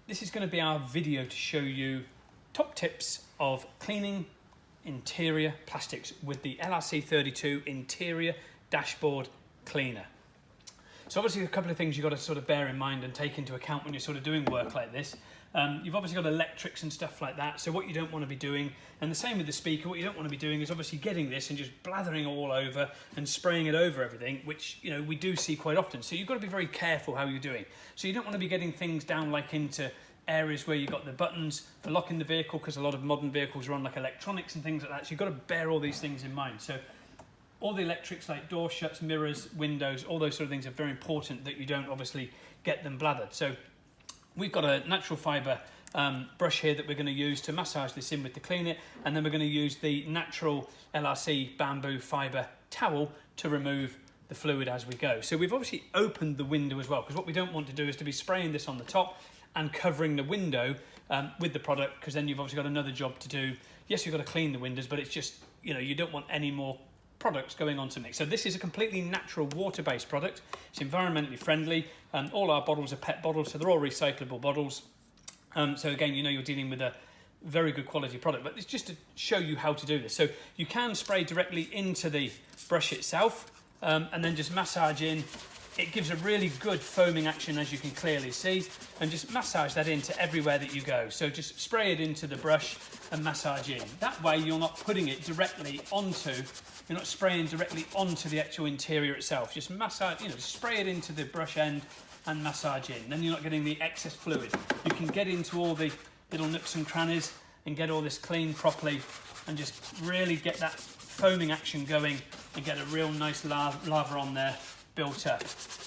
this is going to be our video to show you top tips of cleaning interior plastics with the LRC32 interior dashboard cleaner. So obviously a couple of things you've got to sort of bear in mind and take into account when you're sort of doing work like this. You've obviously got electrics and stuff like that, so what you don't want to be doing, and the same with the speaker, what you don't want to be doing is obviously getting this and just blathering all over and spraying it over everything, which, you know, we do see quite often. So you've got to be very careful how you're doing. So you don't want to be getting things down like into areas where you've got the buttons for locking the vehicle, because a lot of modern vehicles are on like electronics and things like that, so you've got to bear all these things in mind. So all the electrics like door shuts, mirrors, windows, all those sort of things are very important that you don't obviously get them blathered. So we've got a natural fibre brush here that we're going to use to massage this in with to clean it, and then we're going to use the natural LRC bamboo fibre towel to remove the fluid as we go. So we've obviously opened the window as well, because what we don't want to do is to be spraying this on the top and covering the window with the product, because then you've obviously got another job to do. Yes, you've got to clean the windows, but it's just, you know, you don't want any more products going on to mix. So this is a completely natural water-based product. It's environmentally friendly. All our bottles are PET bottles, so they're all recyclable bottles. So again, you know you're dealing with a very good quality product, but it's just to show you how to do this. So you can spray directly into the brush itself and then just massage in. It gives a really good foaming action, as you can clearly see, and just massage that into everywhere that you go. So just spray it into the brush and massage in. That way you're not putting it directly onto, you're not spraying directly onto the actual interior itself. Just massage, you know, spray it into the brush end and massage in. Then you're not getting the excess fluid. You can get into all the little nooks and crannies and get all this cleaned properly and just really get that foaming action going and get a real nice lava on there built up,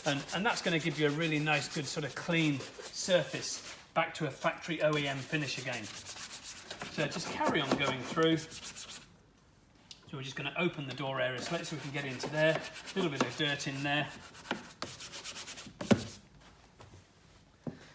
and that's going to give you a really nice, good sort of clean surface back to a factory OEM finish again. So just carry on going through. So we're just going to open the door area slit so we can get into there. A little bit of dirt in there,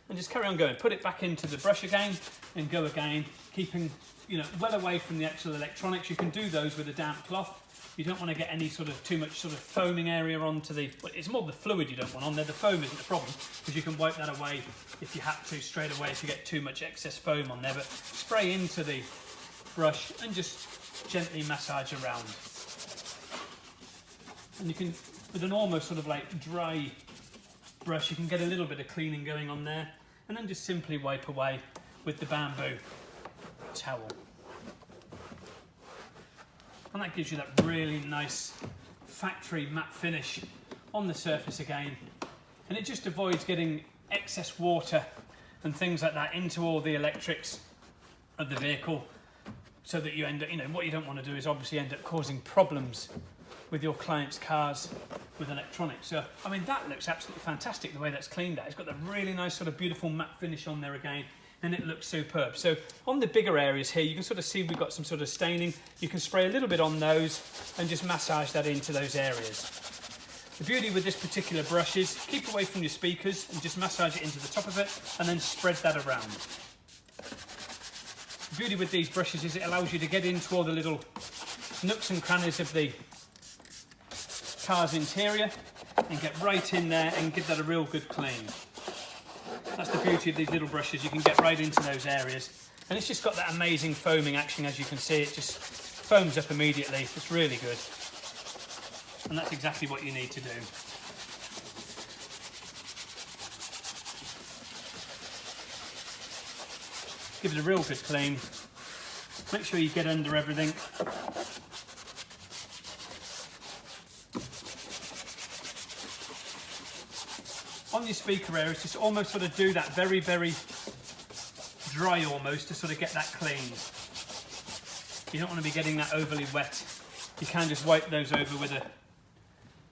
and just carry on going. Put it back into the brush again and go again, keeping, you know, well away from the actual electronics. You can do those with a damp cloth. You don't want to get any sort of too much sort of foaming area onto the, well, it's more the fluid you don't want on there. The foam isn't the problem, because you can wipe that away if you have to straight away if you get too much excess foam on there. But spray into the brush and just gently massage around. And you can, with an almost sort of like dry brush, you can get a little bit of cleaning going on there, and then just simply wipe away with the bamboo towel. And that gives you that really nice factory matte finish on the surface again. And it just avoids getting excess water and things like that into all the electrics of the vehicle, so that you end up, you know, what you don't want to do is obviously end up causing problems with your clients' cars with electronics. So, I mean, that looks absolutely fantastic the way that's cleaned out. It's got that really nice sort of beautiful matte finish on there again, and it looks superb. So on the bigger areas here, you can sort of see we've got some sort of staining. You can spray a little bit on those and just massage that into those areas. The beauty with this particular brush is keep away from your speakers and just massage it into the top of it and then spread that around. The beauty with these brushes is it allows you to get into all the little nooks and crannies of the car's interior and get right in there and give that a real good clean. That's the beauty of these little brushes, you can get right into those areas. And it's just got that amazing foaming action, as you can see, it just foams up immediately. It's really good. And that's exactly what you need to do. Give it a real good clean. Make sure you get under everything. On your speaker areas, just almost sort of do that very, very dry almost to sort of get that clean. You don't want to be getting that overly wet. You can just wipe those over with a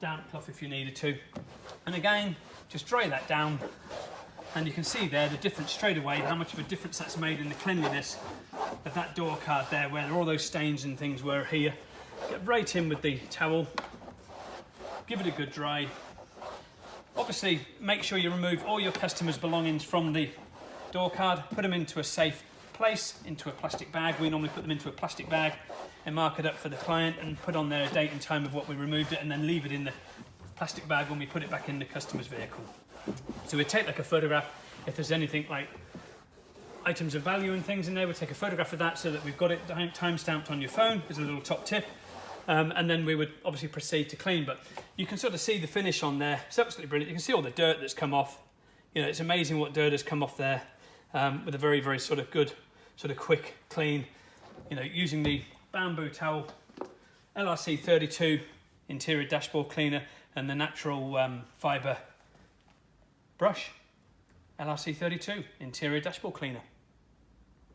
damp cloth if you needed to. And again, just dry that down, and you can see there the difference straight away, how much of a difference that's made in the cleanliness of that door card there, where all those stains and things were here. Get right in with the towel, give it a good dry. Obviously, make sure you remove all your customers' belongings from the door card, put them into a safe place, into a plastic bag. We normally put them into a plastic bag and mark it up for the client and put on there a date and time of what we removed it, and then leave it in the plastic bag when we put it back in the customer's vehicle. So we take like a photograph if there's anything like items of value and things in there. We'll take a photograph of that so that we've got it time-stamped on your phone as a little top tip. And then we would obviously proceed to clean, but you can sort of see the finish on there. It's absolutely brilliant. You can see all the dirt that's come off. You know, it's amazing what dirt has come off there with a very, very sort of good, sort of quick clean. You know, using the bamboo towel, LRC32 interior dashboard cleaner, and the natural fibre brush, LRC32 interior dashboard cleaner.